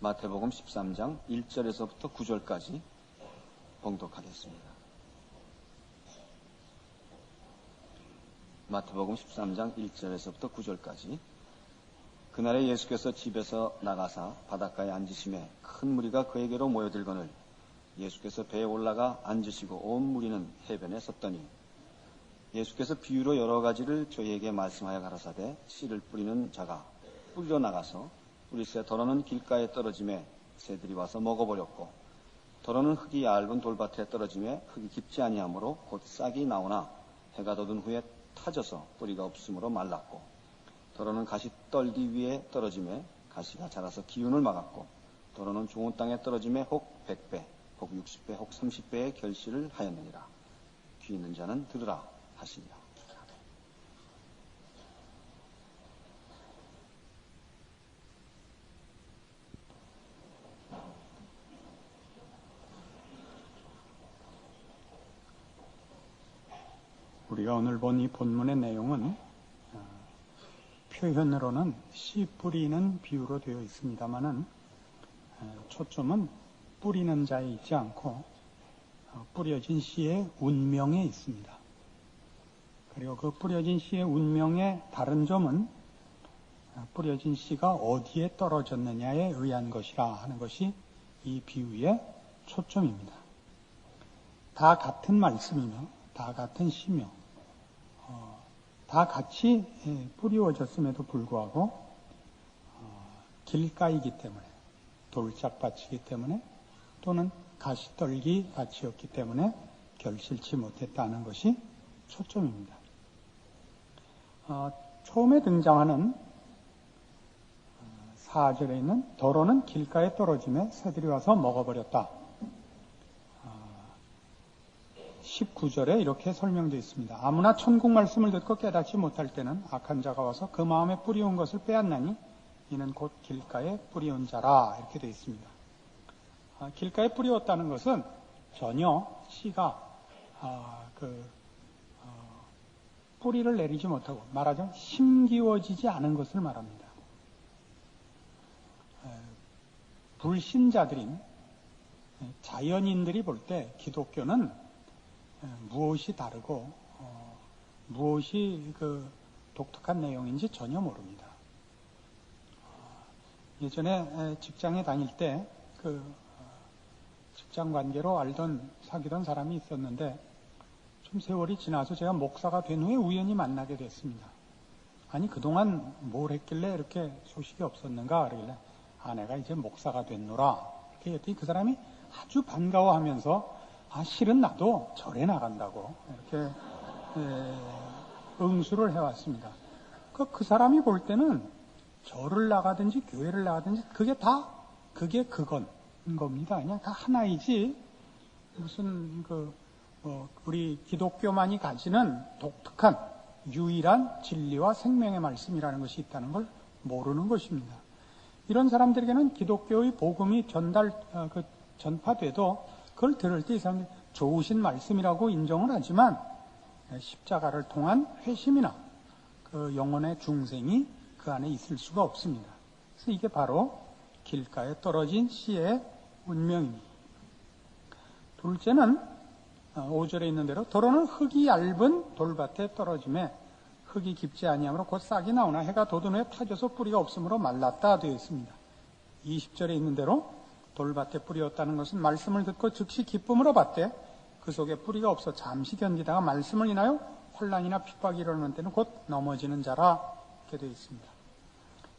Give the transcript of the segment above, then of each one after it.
마태복음 13장 1절에서부터 9절까지 봉독하겠습니다. 마태복음 13장 1절에서부터 9절까지. 그날에 예수께서 집에서 나가사 바닷가에 앉으심에 큰 무리가 그에게로 모여들거늘 예수께서 배에 올라가 앉으시고 온 무리는 해변에 섰더니 예수께서 비유로 여러 가지를 저희에게 말씀하여 가라사대 씨를 뿌리는 자가 뿌리러 나가서 뿌리새 더러는 길가에 떨어짐에 새들이 와서 먹어버렸고 더러는 흙이 얇은 돌밭에 떨어짐에 흙이 깊지 아니하므로 곧 싹이 나오나 해가 돋은 후에 타져서 뿌리가 없으므로 말랐고 더러는 가시떨기 위에 떨어짐에 가시가 자라서 기운을 막았고 더러는 좋은 땅에 떨어짐에 혹 100배 혹 60배 혹 30배의 결실을 하였느니라. 귀 있는 자는 들으라 하시니라. 우리가 오늘 본 이 본문의 내용은 표현으로는 씨 뿌리는 비유로 되어 있습니다마는 초점은 뿌리는 자에 있지 않고 뿌려진 씨의 운명에 있습니다. 그리고 그 뿌려진 씨의 운명의 다른 점은 뿌려진 씨가 어디에 떨어졌느냐에 의한 것이라 하는 것이 이 비유의 초점입니다. 다 같은 말씀이며 다 같은 씨며 다 같이 뿌리워졌음에도 불구하고 길가이기 때문에 돌짝밭이기 때문에 또는 가시떨기 밭이었기 때문에 결실치 못했다는 것이 초점입니다. 처음에 등장하는 4절에 있는 더러는 길가에 떨어짐에 새들이 와서 먹어버렸다. 19절에 이렇게 설명되어 있습니다. 아무나 천국 말씀을 듣고 깨닫지 못할 때는 악한 자가 와서 그 마음에 뿌리온 것을 빼앗나니 이는 곧 길가에 뿌리온 자라 이렇게 되어 있습니다. 길가에 뿌리웠다는 것은 전혀 씨가 뿌리를 내리지 못하고 말하자면 심기워지지 않은 것을 말합니다. 불신자들인 자연인들이 볼 때 기독교는 무엇이 다르고 무엇이 독특한 내용인지 전혀 모릅니다. 예전에 직장에 다닐 때 직장 관계로 사귀던 사람이 있었는데 좀 세월이 지나서 제가 목사가 된 후에 우연히 만나게 됐습니다. 아니 그동안 뭘 했길래 이렇게 소식이 없었는가 그러길래 아내가 이제 목사가 됐노라 이렇게 했더니 그 사람이 아주 반가워하면서 실은 나도 절에 나간다고 이렇게 응수를 해왔습니다. 그 사람이 볼 때는 절을 나가든지 교회를 나가든지 그게 그건 겁니다. 그냥 다 하나이지 무슨 우리 기독교만이 가지는 독특한 유일한 진리와 생명의 말씀이라는 것이 있다는 걸 모르는 것입니다. 이런 사람들에게는 기독교의 복음이 전파돼도 그걸 들을 때 이 사람들이 좋으신 말씀이라고 인정을 하지만 십자가를 통한 회심이나 영혼의 중생이 그 안에 있을 수가 없습니다. 그래서 이게 바로 길가에 떨어진 씨의 운명입니다. 둘째는 5절에 있는 대로 더러는 흙이 얇은 돌밭에 떨어짐에 흙이 깊지 아니하므로 곧 싹이 나오나 해가 돋은 후에 타져서 뿌리가 없으므로 말랐다 되어 있습니다. 20절에 있는 대로 돌밭에 뿌리였다는 것은 말씀을 듣고 즉시 기쁨으로 받되 그 속에 뿌리가 없어 잠시 견디다가 말씀을 인하여 혼란이나 핍박이 일어나는 때는 곧 넘어지는 자라 이렇게 되어 있습니다.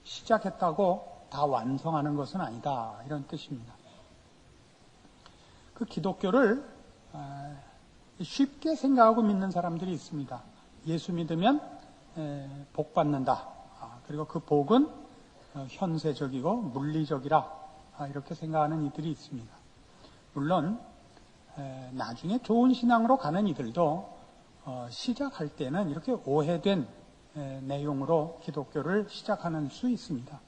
시작했다고 다 완성하는 것은 아니다 이런 뜻입니다. 기독교를 쉽게 생각하고 믿는 사람들이 있습니다. 예수 믿으면 복 받는다. 그리고 그 복은 현세적이고 물리적이라 이렇게 생각하는 이들이 있습니다. 물론 나중에 좋은 신앙으로 가는 이들도 시작할 때는 이렇게 오해된 내용으로 기독교를 시작하는 수 있습니다.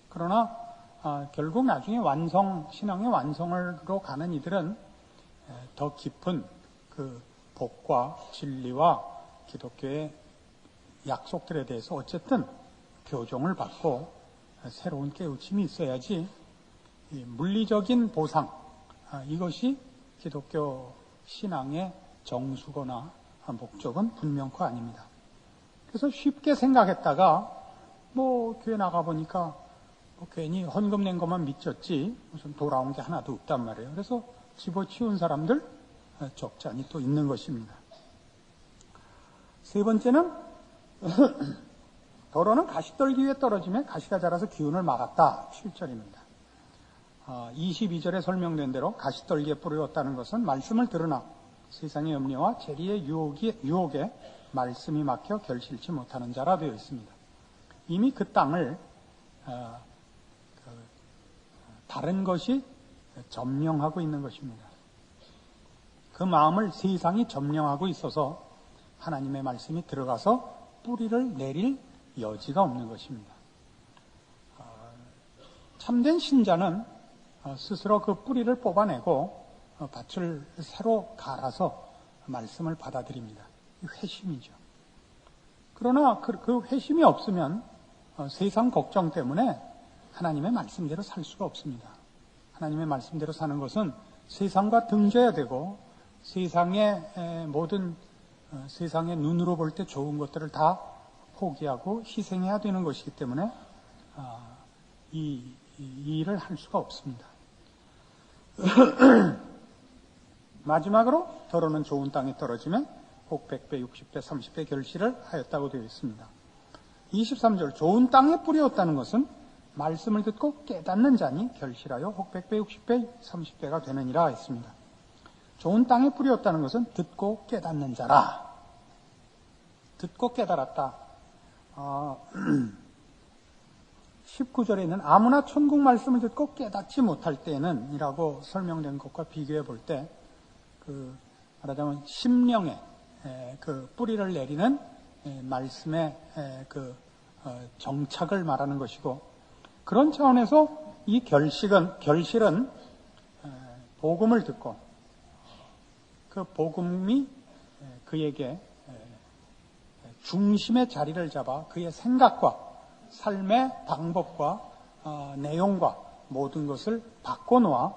그러나 결국 나중에 신앙의 완성으로 가는 이들은 더 깊은 그 복과 진리와 기독교의 약속들에 대해서 어쨌든 교정을 받고 새로운 깨우침이 있어야지 물리적인 보상, 이것이 기독교 신앙의 정수거나 목적은 분명코 아닙니다. 그래서 쉽게 생각했다가 교회 나가보니까 괜히 헌금 낸 것만 믿었지 무슨 돌아온 게 하나도 없단 말이에요. 그래서 집어치운 사람들 적잖이 또 있는 것입니다. 세 번째는 더러는 가시떨기 위에 떨어지면 가시가 자라서 기운을 막았다. 7절입니다. 22절에 설명된 대로 가시떨기에 뿌려졌다는 것은 말씀을 들으나 세상의 염려와 재리의 유혹에 말씀이 막혀 결실치 못하는 자라 되어 있습니다. 이미 그 땅을 다른 것이 점령하고 있는 것입니다. 그 마음을 세상이 점령하고 있어서 하나님의 말씀이 들어가서 뿌리를 내릴 여지가 없는 것입니다. 참된 신자는 스스로 그 뿌리를 뽑아내고 밭을 새로 갈아서 말씀을 받아들입니다. 회심이죠. 그러나 그 회심이 없으면 세상 걱정 때문에 하나님의 말씀대로 살 수가 없습니다. 하나님의 말씀대로 사는 것은 세상과 등져야 되고 세상의 모든 세상의 눈으로 볼 때 좋은 것들을 다 포기하고 희생해야 되는 것이기 때문에 이 일을 할 수가 없습니다. 마지막으로 더러는 좋은 땅에 떨어지면 혹 100배, 60배, 30배 결실을 하였다고 되어 있습니다. 23절 좋은 땅에 뿌렸다는 것은 말씀을 듣고 깨닫는 자니 결실하여 혹 100배, 60배, 30배가 되느니라 했습니다. 좋은 땅에 뿌렸다는 것은 듣고 깨닫는 자라. 듣고 깨달았다. 19절에 있는 아무나 천국 말씀을 듣고 깨닫지 못할 때는 이라고 설명된 것과 비교해 볼 때 말하자면 심령에 그 뿌리를 내리는 말씀의 정착을 말하는 것이고 그런 차원에서 이 결실은 복음을 듣고 그 복음이 그에게 중심의 자리를 잡아 그의 생각과 삶의 방법과 내용과 모든 것을 바꿔놓아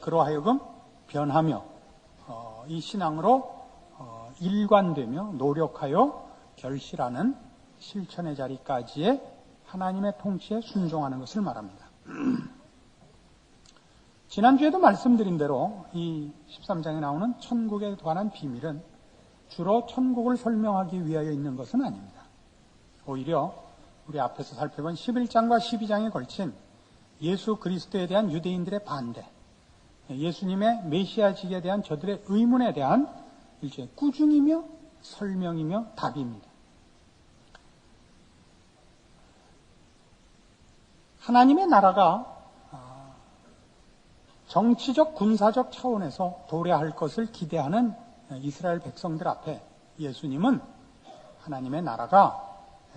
그로 하여금 변하며 이 신앙으로 일관되며 노력하여 결실하는 실천의 자리까지의 하나님의 통치에 순종하는 것을 말합니다. 지난주에도 말씀드린 대로 이 13장에 나오는 천국에 관한 비밀은 주로 천국을 설명하기 위하여 있는 것은 아닙니다. 오히려 우리 앞에서 살펴본 11장과 12장에 걸친 예수 그리스도에 대한 유대인들의 반대, 예수님의 메시아직에 대한 저들의 의문에 대한 일종의 꾸중이며 설명이며 답입니다. 하나님의 나라가 정치적, 군사적 차원에서 도래할 것을 기대하는 이스라엘 백성들 앞에 예수님은 하나님의 나라가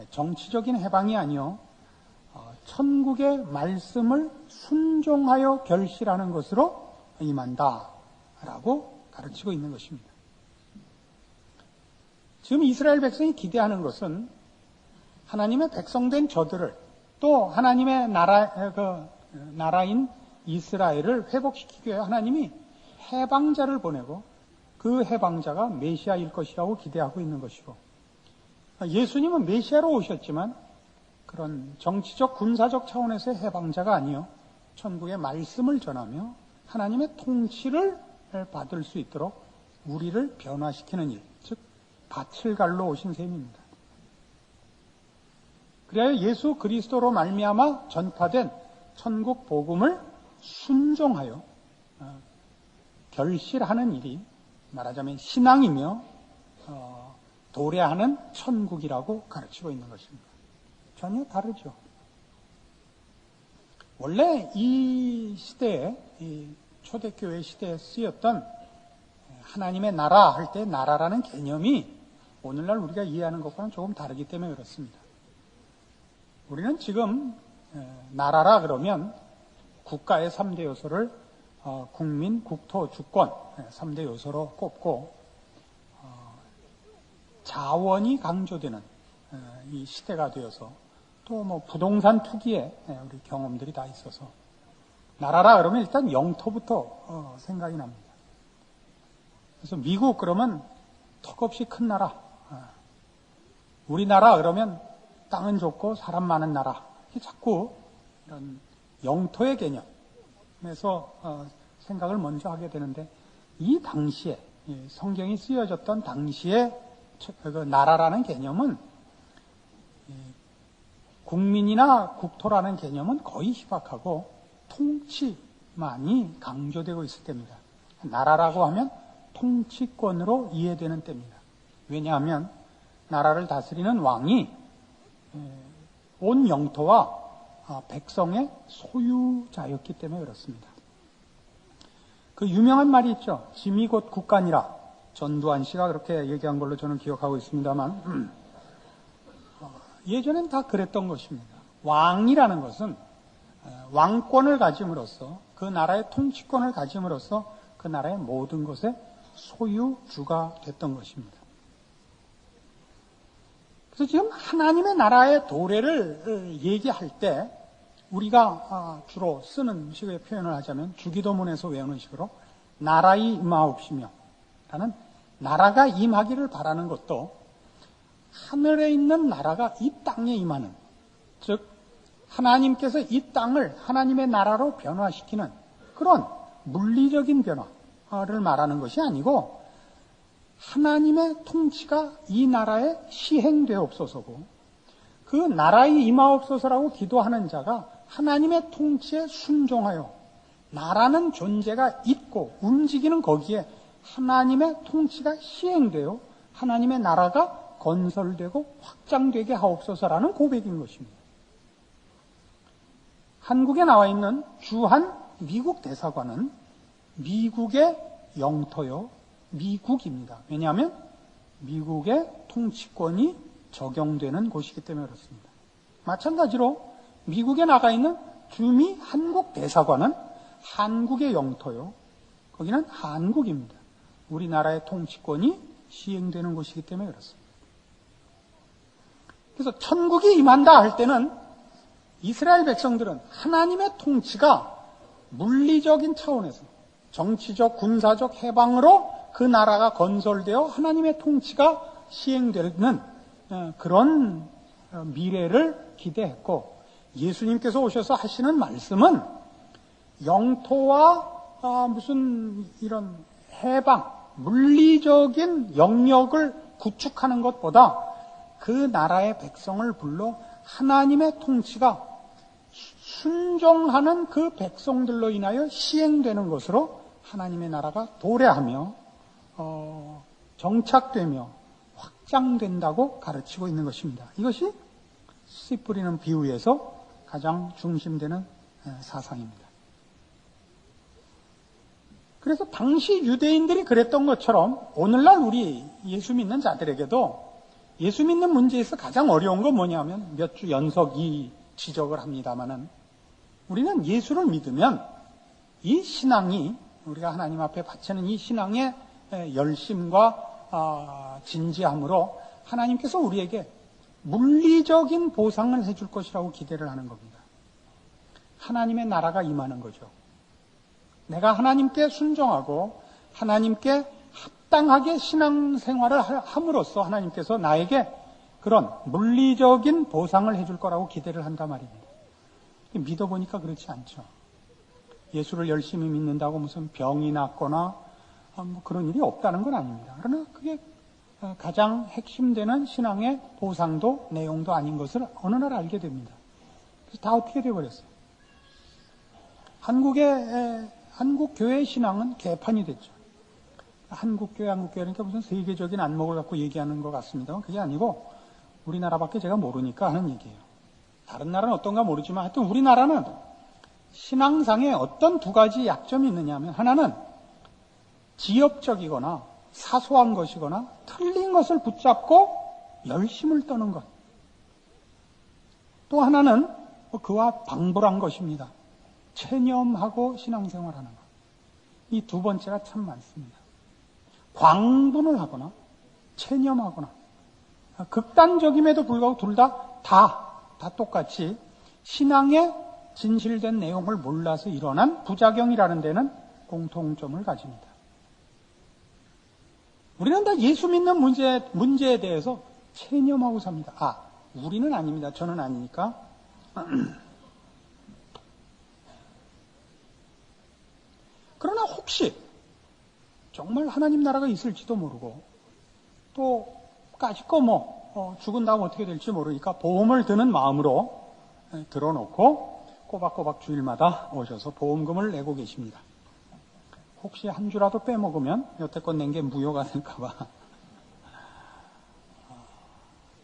정치적인 해방이 아니요 천국의 말씀을 순종하여 결실하는 것으로 임한다라고 가르치고 있는 것입니다. 지금 이스라엘 백성이 기대하는 것은 하나님의 백성된 저들을 또 하나님의 나라인 이스라엘을 회복시키기 위해 하나님이 해방자를 보내고 그 해방자가 메시아일 것이라고 기대하고 있는 것이고 예수님은 메시아로 오셨지만 그런 정치적 군사적 차원에서의 해방자가 아니요 천국의 말씀을 전하며 하나님의 통치를 받을 수 있도록 우리를 변화시키는 일, 즉 밭을 갈러 오신 셈입니다. 그래야 예수 그리스도로 말미암아 전파된 천국 복음을 순종하여 결실하는 일이 말하자면 신앙이며 도래하는 천국이라고 가르치고 있는 것입니다. 전혀 다르죠. 원래 이 시대에 이 초대교회 시대에 쓰였던 하나님의 나라 할 때 나라라는 개념이 오늘날 우리가 이해하는 것과는 조금 다르기 때문에 그렇습니다. 우리는 지금 나라라 그러면 국가의 3대 요소를 국민, 국토, 주권 3대 요소로 꼽고 자원이 강조되는 이 시대가 되어서 또 부동산 투기에 우리 경험들이 다 있어서 나라라 그러면 일단 영토부터 생각이 납니다. 그래서 미국 그러면 턱없이 큰 나라, 우리나라 그러면 땅은 좋고 사람 많은 나라, 이렇게 자꾸 이런 영토의 개념에서 생각을 먼저 하게 되는데, 이 당시에 성경이 쓰여졌던 당시에 그 나라라는 개념은, 국민이나 국토라는 개념은 거의 희박하고 통치만이 강조되고 있을 때입니다. 나라라고 하면 통치권으로 이해되는 때입니다. 왜냐하면 나라를 다스리는 왕이 온 영토와 백성의 소유자였기 때문에 그렇습니다. 그 유명한 말이 있죠. 짐이 곧 국간이라. 전두환 씨가 그렇게 얘기한 걸로 저는 기억하고 있습니다만, 예전엔 다 그랬던 것입니다. 왕이라는 것은 왕권을 가짐으로써, 그 나라의 통치권을 가짐으로써 그 나라의 모든 것의 소유주가 됐던 것입니다. 그래서 지금 하나님의 나라의 도래를 얘기할 때 우리가 주로 쓰는 식의 표현을 하자면, 주기도문에서 외우는 식으로 나라의 임하옵시며 라는, 나라가 임하기를 바라는 것도 하늘에 있는 나라가 이 땅에 임하는, 즉 하나님께서 이 땅을 하나님의 나라로 변화시키는 그런 물리적인 변화를 말하는 것이 아니고, 하나님의 통치가 이 나라에 시행되옵소서고, 그 나라에 임하옵소서라고 기도하는 자가 하나님의 통치에 순종하여 나라는 존재가 있고 움직이는 거기에 하나님의 통치가 시행되어 하나님의 나라가 건설되고 확장되게 하옵소서라는 고백인 것입니다. 한국에 나와 있는 주한 미국 대사관은 미국의 영토요, 미국입니다. 왜냐하면 미국의 통치권이 적용되는 곳이기 때문에 그렇습니다. 마찬가지로 미국에 나가 있는 주미 한국 대사관은 한국의 영토요, 거기는 한국입니다. 우리나라의 통치권이 시행되는 곳이기 때문에 그렇습니다. 그래서 천국이 임한다 할 때는 이스라엘 백성들은 하나님의 통치가 물리적인 차원에서 정치적, 군사적 해방으로 그 나라가 건설되어 하나님의 통치가 시행되는 그런 미래를 기대했고, 예수님께서 오셔서 하시는 말씀은 영토와 무슨 이런 해방, 물리적인 영역을 구축하는 것보다 그 나라의 백성을 불러 하나님의 통치가 순종하는 그 백성들로 인하여 시행되는 것으로 하나님의 나라가 도래하며 정착되며 확장된다고 가르치고 있는 것입니다. 이것이 씨 뿌리는 비유에서 가장 중심되는 사상입니다. 그래서 당시 유대인들이 그랬던 것처럼 오늘날 우리 예수 믿는 자들에게도 예수 믿는 문제에서 가장 어려운 건 뭐냐면, 몇 주 연속 이 지적을 합니다마는, 우리는 예수를 믿으면 이 신앙이, 우리가 하나님 앞에 바치는 이 신앙의 열심과 진지함으로 하나님께서 우리에게 물리적인 보상을 해줄 것이라고 기대를 하는 겁니다. 하나님의 나라가 임하는 거죠. 내가 하나님께 순종하고 하나님께 합당하게 신앙생활을 함으로써 하나님께서 나에게 그런 물리적인 보상을 해줄 거라고 기대를 한단 말입니다. 믿어보니까 그렇지 않죠. 예수를 열심히 믿는다고 무슨 병이 낫거나 뭐 그런 일이 없다는 건 아닙니다. 그러나 그게 가장 핵심되는 신앙의 보상도 내용도 아닌 것을 어느 날 알게 됩니다. 그래서 다 어떻게 되어버렸어요. 한국 교회의 신앙은 개판이 됐죠. 한국교회 그러니까 무슨 세계적인 안목을 갖고 얘기하는 것 같습니다. 그게 아니고 우리나라밖에 제가 모르니까 하는 얘기예요. 다른 나라는 어떤가 모르지만 하여튼 우리나라는 신앙상에 어떤 두 가지 약점이 있느냐 하면, 하나는 지엽적이거나 사소한 것이거나 틀린 것을 붙잡고 열심을 떠는 것. 또 하나는 그와 방불한 것입니다. 체념하고 신앙생활하는 것. 이 두 번째가 참 많습니다. 광분을 하거나 체념하거나, 극단적임에도 불구하고 둘 다 똑같이 신앙의 진실된 내용을 몰라서 일어난 부작용이라는 데는 공통점을 가집니다. 우리는 다 예수 믿는 문제에 대해서 체념하고 삽니다. 우리는 아닙니다. 저는 아니니까. 그러나 혹시 정말 하나님 나라가 있을지도 모르고 또 까짓거 죽은 다음 어떻게 될지 모르니까 보험을 드는 마음으로 들어놓고 꼬박꼬박 주일마다 오셔서 보험금을 내고 계십니다. 혹시 한 주라도 빼먹으면 여태껏 낸 게 무효가 될까봐.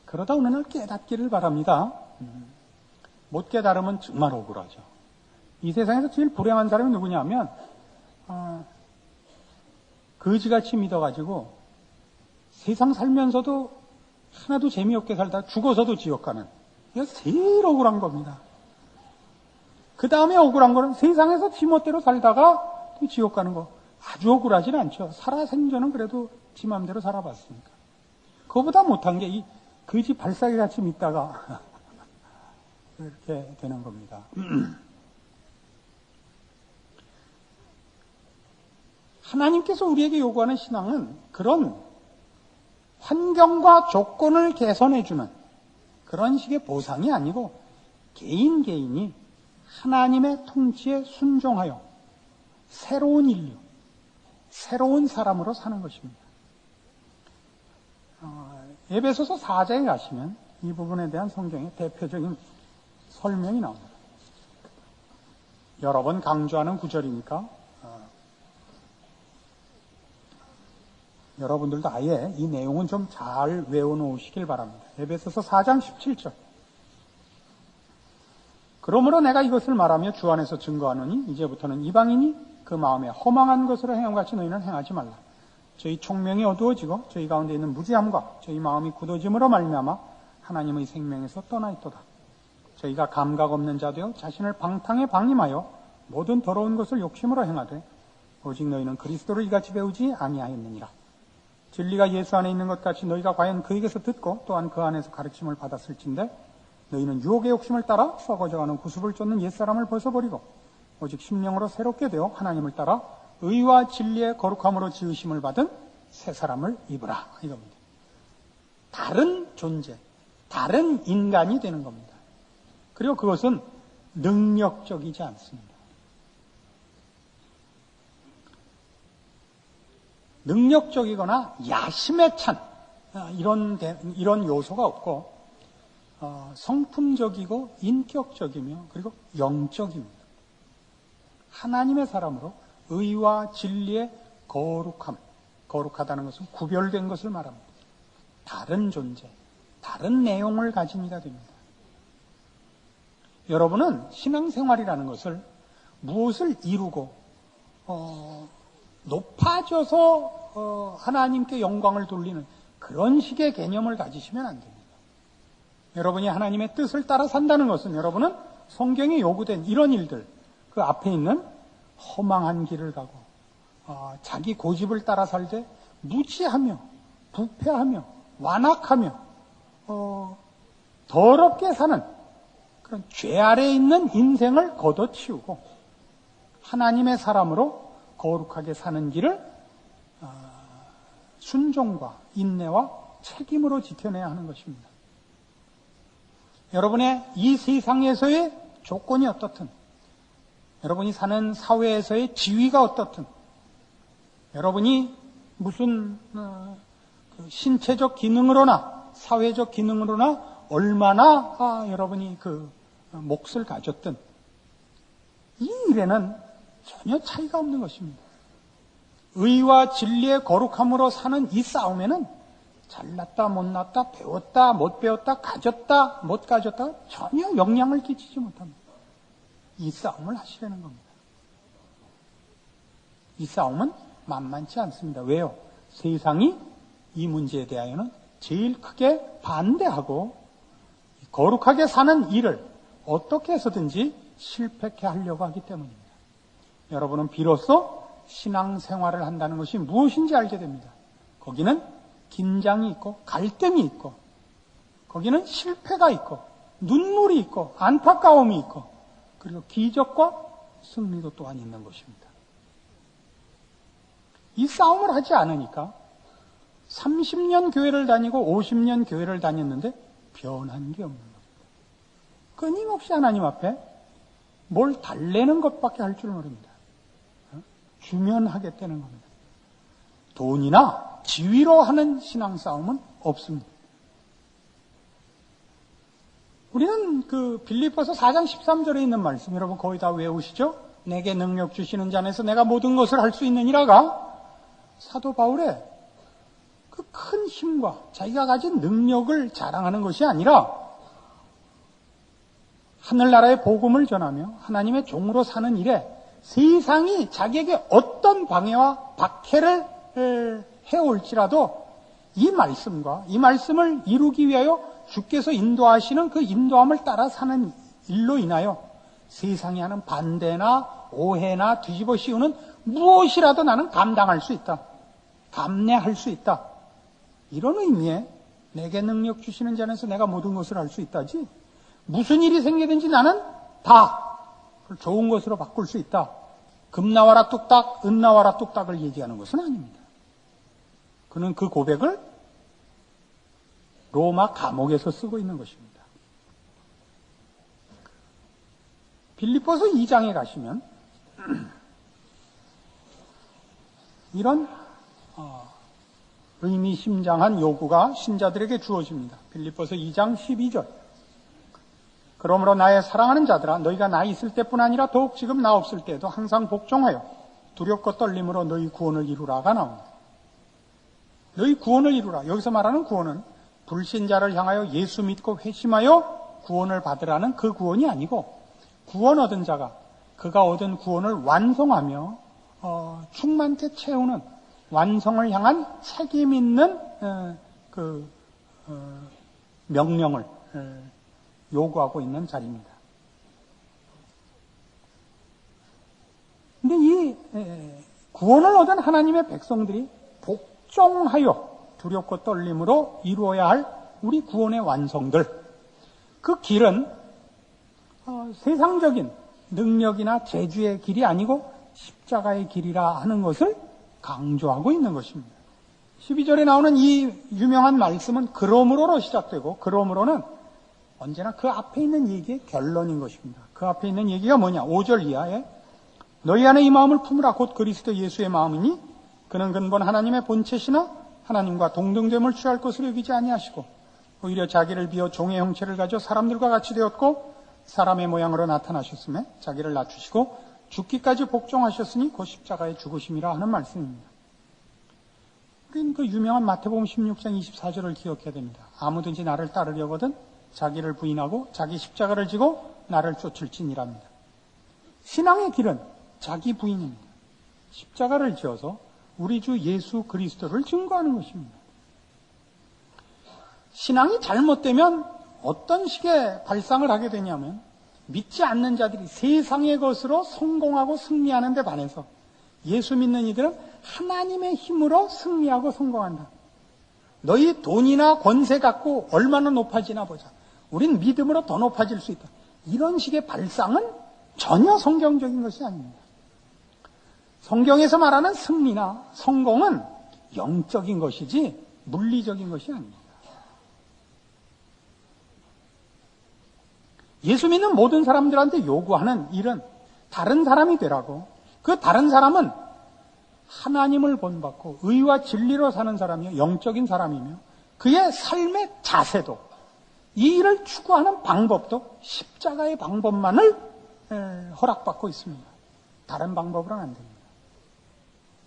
그러다 어느 날 깨닫기를 바랍니다. 못 깨달으면 정말 억울하죠. 이 세상에서 제일 불행한 사람이 누구냐면 거지같이 믿어가지고 세상 살면서도 하나도 재미없게 살다 죽어서도 지옥 가는, 이게 제일 억울한 겁니다. 그 다음에 억울한 거는 세상에서 지멋대로 살다가 또 지옥 가는 거. 아주 억울하진 않죠. 살아생전은 그래도 지 맘대로 살아봤으니까. 그거보다 못한 게 이 거지 발사기같이 믿다가 이렇게 되는 겁니다. 하나님께서 우리에게 요구하는 신앙은 그런 환경과 조건을 개선해주는 그런 식의 보상이 아니고 개인이 하나님의 통치에 순종하여 새로운 인류, 새로운 사람으로 사는 것입니다. 에베소서 4장에 가시면 이 부분에 대한 성경의 대표적인 설명이 나옵니다. 여러 번 강조하는 구절이니까 여러분들도 아예 이 내용은 좀 잘 외워놓으시길 바랍니다. 에베소서 4장 17절. 그러므로 내가 이것을 말하며 주 안에서 증거하노니 이제부터는 이방인이 그 마음에 허망한 것으로 행함같이 너희는 행하지 말라. 저희 총명이 어두워지고 저희 가운데 있는 무지함과 저희 마음이 굳어짐으로 말미암아 하나님의 생명에서 떠나 있도다. 저희가 감각 없는 자 되어 자신을 방탕에 방임하여 모든 더러운 것을 욕심으로 행하되 오직 너희는 그리스도를 이같이 배우지 아니하였느니라. 진리가 예수 안에 있는 것 같이 너희가 과연 그에게서 듣고 또한 그 안에서 가르침을 받았을진데 너희는 유혹의 욕심을 따라 썩어져가는 구습을 쫓는 옛사람을 벗어버리고 오직 심령으로 새롭게 되어 하나님을 따라 의와 진리의 거룩함으로 지으심을 받은 새 사람을 입으라 이겁니다. 다른 존재, 다른 인간이 되는 겁니다. 그리고 그것은 능력적이지 않습니다. 능력적이거나 야심에 찬 이런 요소가 없고 성품적이고 인격적이며 그리고 영적입니다. 하나님의 사람으로 의와 진리의 거룩함, 거룩하다는 것은 구별된 것을 말합니다. 다른 존재, 다른 내용을 가진 이가 됩니다. 여러분은 신앙생활이라는 것을 무엇을 이루고 높아져서 하나님께 영광을 돌리는 그런 식의 개념을 가지시면 안 됩니다. 여러분이 하나님의 뜻을 따라 산다는 것은 여러분은 성경에 요구된 이런 일들, 그 앞에 있는 허망한 길을 가고 자기 고집을 따라 살되 무지하며 부패하며 완악하며 더럽게 사는 그런 죄 아래에 있는 인생을 걷어치우고 하나님의 사람으로 거룩하게 사는 길을 순종과 인내와 책임으로 지켜내야 하는 것입니다. 여러분의 이 세상에서의 조건이 어떻든, 여러분이 사는 사회에서의 지위가 어떻든, 여러분이 무슨 신체적 기능으로나 사회적 기능으로나 얼마나 여러분이 그 몫을 가졌든 이 일에는 전혀 차이가 없는 것입니다. 의와 진리의 거룩함으로 사는 이 싸움에는 잘났다 못났다 배웠다 못 배웠다 가졌다 못 가졌다 전혀 영향을 끼치지 못합니다. 이 싸움을 하시려는 겁니다. 이 싸움은 만만치 않습니다. 왜요? 세상이 이 문제에 대하여는 제일 크게 반대하고 거룩하게 사는 일을 어떻게 해서든지 실패케 하려고 하기 때문입니다. 여러분은 비로소 신앙생활을 한다는 것이 무엇인지 알게 됩니다. 거기는 긴장이 있고 갈등이 있고 거기는 실패가 있고 눈물이 있고 안타까움이 있고 그리고 기적과 승리도 또한 있는 것입니다. 이 싸움을 하지 않으니까 30년 교회를 다니고 50년 교회를 다녔는데 변한 게 없는 겁니다. 끊임없이 하나님 앞에 뭘 달래는 것밖에 할 줄 모릅니다. 주면 하겠다는 겁니다. 돈이나 지위로 하는 신앙 싸움은 없습니다. 우리는 그 빌립보서 4장 13절에 있는 말씀, 여러분 거의 다 외우시죠? 내게 능력 주시는 자 안에서 내가 모든 것을 할 수 있느니라가 사도 바울의 그 큰 힘과 자기가 가진 능력을 자랑하는 것이 아니라 하늘나라의 복음을 전하며 하나님의 종으로 사는 일에 세상이 자기에게 어떤 방해와 박해를 해올지라도 이 말씀과 이 말씀을 이루기 위하여 주께서 인도하시는 그 인도함을 따라 사는 일로 인하여 세상이 하는 반대나 오해나 뒤집어 씌우는 무엇이라도 나는 감당할 수 있다. 감내할 수 있다. 이런 의미에 내게 능력 주시는 자 안에서 내가 모든 것을 할 수 있다지, 무슨 일이 생기든지 나는 다 좋은 것으로 바꿀 수 있다. 금 나와라 뚝딱, 은 나와라 뚝딱을 얘기하는 것은 아닙니다. 그는 그 고백을 로마 감옥에서 쓰고 있는 것입니다. 빌립보서 2장에 가시면 이런 의미심장한 요구가 신자들에게 주어집니다. 빌립보서 2장 12절. 그러므로 나의 사랑하는 자들아, 너희가 나 있을 때뿐 아니라 더욱 지금 나 없을 때에도 항상 복종하여 두렵고 떨림으로 너희 구원을 이루라가 나옵니다. 너희 구원을 이루라. 여기서 말하는 구원은 불신자를 향하여 예수 믿고 회심하여 구원을 받으라는 그 구원이 아니고, 구원 얻은 자가 그가 얻은 구원을 완성하며 충만케 채우는 완성을 향한 책임 있는 명령을 요구하고 있는 자리입니다. 근데 이 구원을 얻은 하나님의 백성들이 복종하여 두렵고 떨림으로 이루어야 할 우리 구원의 완성들, 그 길은 세상적인 능력이나 재주의 길이 아니고 십자가의 길이라 하는 것을 강조하고 있는 것입니다. 12절에 나오는 이 유명한 말씀은 그러므로로 시작되고, 그러므로는 언제나 그 앞에 있는 얘기의 결론인 것입니다. 그 앞에 있는 얘기가 뭐냐? 5절 이하에 너희 안에 이 마음을 품으라 곧 그리스도 예수의 마음이니 그는 근본 하나님의 본체시나 하나님과 동등됨을 취할 것으로 여기지 아니하시고 오히려 자기를 비워 종의 형체를 가져 사람들과 같이 되었고 사람의 모양으로 나타나셨음에 자기를 낮추시고 죽기까지 복종하셨으니 곧 십자가의 죽으심이라 하는 말씀입니다. 우리는 그 유명한 마태복음 16장 24절을 기억해야 됩니다. 아무든지 나를 따르려거든 자기를 부인하고 자기 십자가를 지고 나를 쫓을지니랍니다. 신앙의 길은 자기 부인입니다. 십자가를 지어서 우리 주 예수 그리스도를 증거하는 것입니다. 신앙이 잘못되면 어떤 식의 발상을 하게 되냐면, 믿지 않는 자들이 세상의 것으로 성공하고 승리하는 데 반해서 예수 믿는 이들은 하나님의 힘으로 승리하고 성공한다. 너희 돈이나 권세 갖고 얼마나 높아지나 보자. 우린 믿음으로 더 높아질 수 있다. 이런 식의 발상은 전혀 성경적인 것이 아닙니다. 성경에서 말하는 승리나 성공은 영적인 것이지 물리적인 것이 아닙니다. 예수 믿는 모든 사람들한테 요구하는 일은 다른 사람이 되라고, 그 다른 사람은 하나님을 본받고 의와 진리로 사는 사람이요, 영적인 사람이며 그의 삶의 자세도, 이 일을 추구하는 방법도 십자가의 방법만을 허락받고 있습니다. 다른 방법으로는 안 됩니다.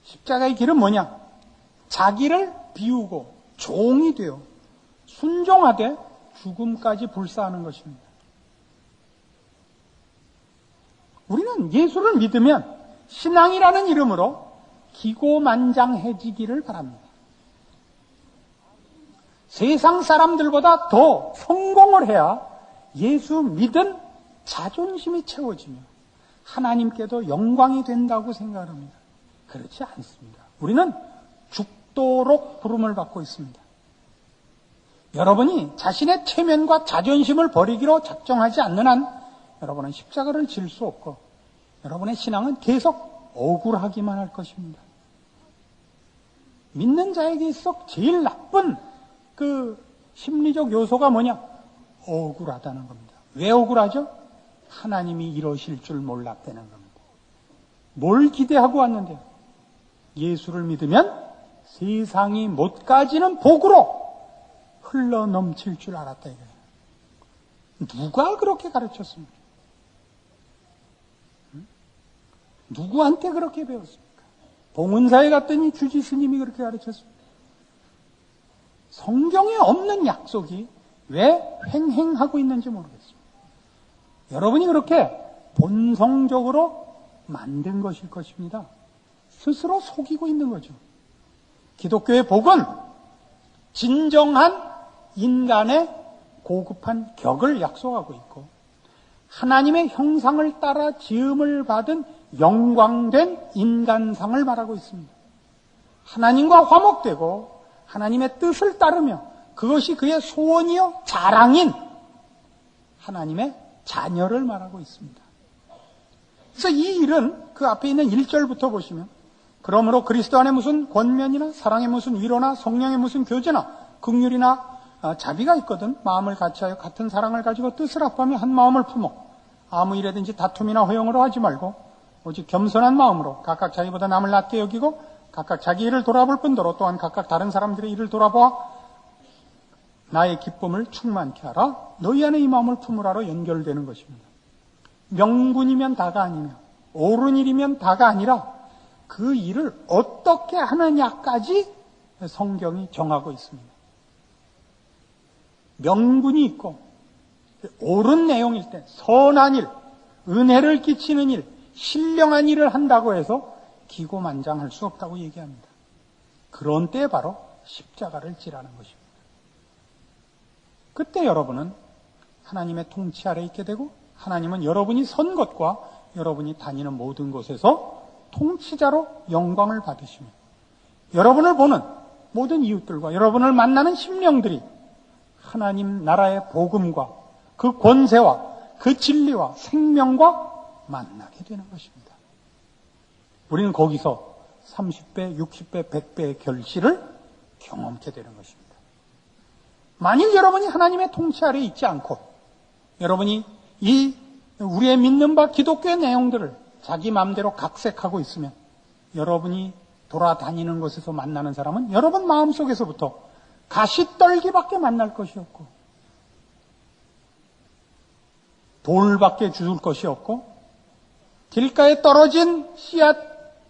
십자가의 길은 뭐냐? 자기를 비우고 종이 되어 순종하되 죽음까지 불사하는 것입니다. 우리는 예수를 믿으면 신앙이라는 이름으로 기고만장해지기를 바랍니다. 세상 사람들보다 더 성공을 해야 예수 믿은 자존심이 채워지며 하나님께도 영광이 된다고 생각합니다. 그렇지 않습니다. 우리는 죽도록 부름을 받고 있습니다. 여러분이 자신의 체면과 자존심을 버리기로 작정하지 않는 한 여러분은 십자가를 질 수 없고 여러분의 신앙은 계속 억울하기만 할 것입니다. 믿는 자에게 있어 제일 나쁜 그 심리적 요소가 뭐냐? 억울하다는 겁니다. 왜 억울하죠? 하나님이 이러실 줄 몰랐다는 겁니다. 뭘 기대하고 왔는데요? 예수를 믿으면 세상이 못 가지는 복으로 흘러 넘칠 줄 알았다 이거예요. 누가 그렇게 가르쳤습니까? 누구한테 그렇게 배웠습니까? 봉은사에 갔더니 주지스님이 그렇게 가르쳤습니다. 성경에 없는 약속이 왜 횡행하고 있는지 모르겠습니다. 여러분이 그렇게 본성적으로 만든 것일 것입니다. 스스로 속이고 있는 거죠. 기독교의 복은 진정한 인간의 고급한 격을 약속하고 있고 하나님의 형상을 따라 지음을 받은 영광된 인간상을 말하고 있습니다. 하나님과 화목되고 하나님의 뜻을 따르며 그것이 그의 소원이요 자랑인 하나님의 자녀를 말하고 있습니다. 그래서 이 일은 그 앞에 있는 1절부터 보시면 그러므로 그리스도 안에 무슨 권면이나 사랑의 무슨 위로나 성령의 무슨 교제나 긍휼이나 자비가 있거든 마음을 같이하여 같은 사랑을 가지고 뜻을 합하며 한 마음을 품어 아무 일에든지 다툼이나 허용으로 하지 말고 오직 겸손한 마음으로 각각 자기보다 남을 낮게 여기고 각각 자기 일을 돌아볼 뿐더러 또한 각각 다른 사람들의 일을 돌아보아 나의 기쁨을 충만케 하라. 너희 안에 이 마음을 품으라로 연결되는 것입니다. 명분이면 다가 아니며 옳은 일이면 다가 아니라 그 일을 어떻게 하느냐까지 성경이 정하고 있습니다. 명분이 있고 옳은 내용일 때 선한 일, 은혜를 끼치는 일, 신령한 일을 한다고 해서 기고만장할 수 없다고 얘기합니다. 그런 때에 바로 십자가를 지라는 것입니다. 그때 여러분은 하나님의 통치 아래 있게 되고 하나님은 여러분이 선 것과 여러분이 다니는 모든 곳에서 통치자로 영광을 받으시며 여러분을 보는 모든 이웃들과 여러분을 만나는 심령들이 하나님 나라의 복음과 그 권세와 그 진리와 생명과 만나게 되는 것입니다. 우리는 거기서 30배, 60배, 100배의 결실을 경험케 되는 것입니다. 만일 여러분이 하나님의 통치 아래에 있지 않고 여러분이 이 우리의 믿는 바 기독교의 내용들을 자기 마음대로 각색하고 있으면 여러분이 돌아다니는 곳에서 만나는 사람은 여러분 마음속에서부터 가시떨기밖에 만날 것이 없고 돌밖에 주울 것이 없고 길가에 떨어진 씨앗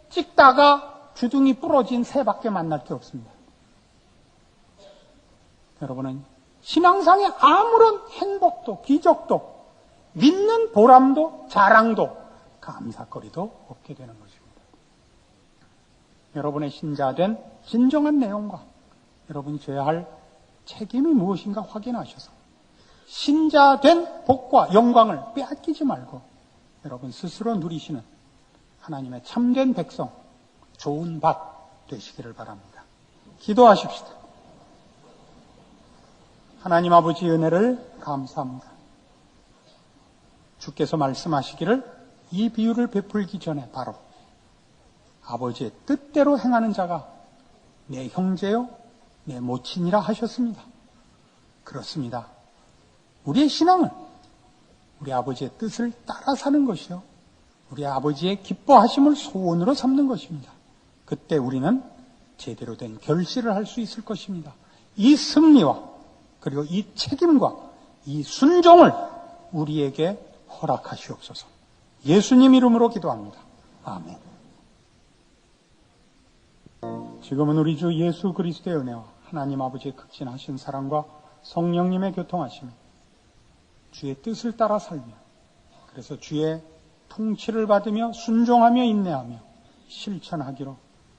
찍다가 주둥이 부러진 새밖에 만날 게 없습니다. 여러분은 신앙상의 아무런 행복도 기적도 믿는 보람도 자랑도 감사거리도 없게 되는 것입니다. 여러분의 신자된 진정한 내용과 여러분이 져야 할 책임이 무엇인가 확인하셔서 신자된 복과 영광을 빼앗기지 말고 여러분 스스로 누리시는 하나님의 참된 백성, 좋은 밭 되시기를 바랍니다. 기도하십시다. 하나님 아버지의 은혜를 감사합니다. 주께서 말씀하시기를 이 비유를 베풀기 전에 바로 아버지의 뜻대로 행하는 자가 내 형제요, 내 모친이라 하셨습니다. 그렇습니다. 우리의 신앙은 우리 아버지의 뜻을 따라 사는 것이요. 우리 아버지의 기뻐하심을 소원으로 삼는 것입니다. 그때 우리는 제대로 된 결실을 할 수 있을 것입니다. 이 승리와 그리고 이 책임과 이 순종을 우리에게 허락하시옵소서. 예수님 이름으로 기도합니다. 아멘. 지금은 우리 주 예수 그리스도의 은혜와 하나님 아버지의 극진하신 사랑과 성령님의 교통하심이 주의 뜻을 따라 살며 그래서 주의 통치를 받으며 순종하며 인내하며 실천하기로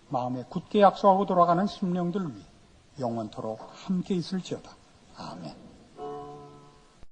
마음에 굳게 약속하고 돌아가는 심령들 위해 영원토록 함께 있을지어다. 아멘.